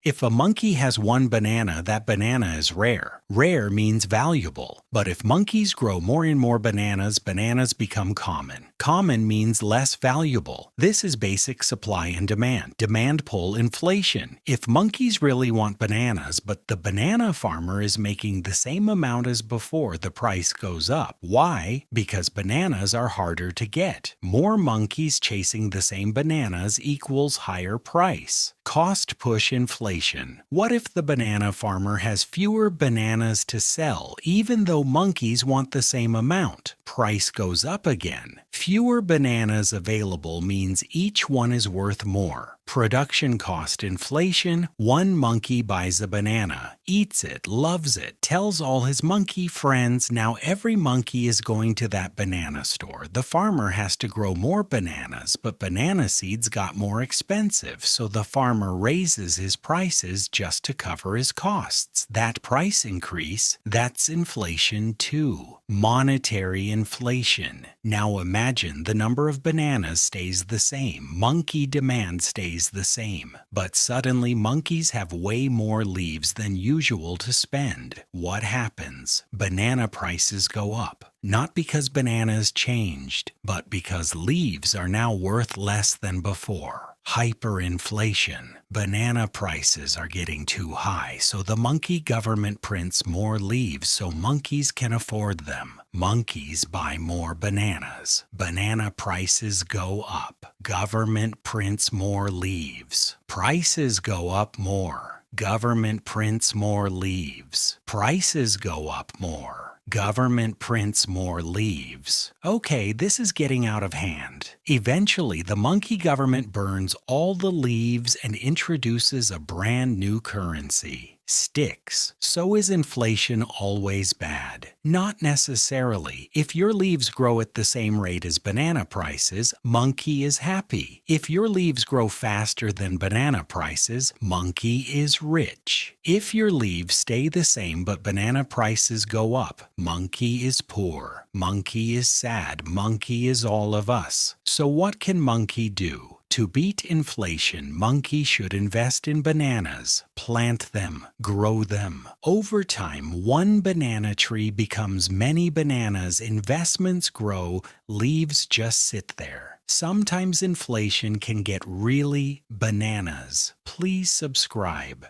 If a monkey has one banana, that banana is rare. Rare means valuable. But if monkeys grow more and more bananas, bananas become common. Common means less valuable. This is basic supply and demand. Demand pull inflation. If monkeys really want bananas, but the banana farmer is making the same amount as before, the price goes up. Why? Because bananas are harder to get. More monkeys chasing the same bananas equals higher price. Cost push inflation. What if the banana farmer has fewer bananas to sell, even though monkeys want the same amount? Price goes up again. Fewer bananas available means each one is worth more. Production cost inflation. One monkey buys a banana, eats it, loves it, tells all his monkey friends. Now every monkey is going to that banana store. The farmer has to grow more bananas, but banana seeds got more expensive, so the farmer raises his prices just to cover his costs. That price increase, that's inflation too. Monetary inflation. Now imagine the number of bananas stays the same. Monkey demand stays the same. But suddenly monkeys have way more leaves than usual to spend. What happens? Banana prices go up. Not because bananas changed, but because leaves are now worth less than before. Hyperinflation. Banana prices are getting too high, so the monkey government prints more leaves so monkeys can afford them. Monkeys buy more bananas. Banana prices go up. Government prints more leaves. Prices go up more. Government prints more leaves. Prices go up more. Government prints more leaves. Okay, this is getting out of hand. Eventually, the monkey government burns all the leaves and introduces a brand new currency. Sticks. So is inflation always bad? Not necessarily. If your leaves grow at the same rate as banana prices, monkey is happy. If your leaves grow faster than banana prices, monkey is rich. If your leaves stay the same but banana prices go up, monkey is poor. Monkey is sad. Monkey is all of us. So what can monkey do? To beat inflation, monkey should invest in bananas, plant them, grow them. Over time, one banana tree becomes many bananas, investments grow, leaves just sit there. Sometimes inflation can get really bananas. Please subscribe.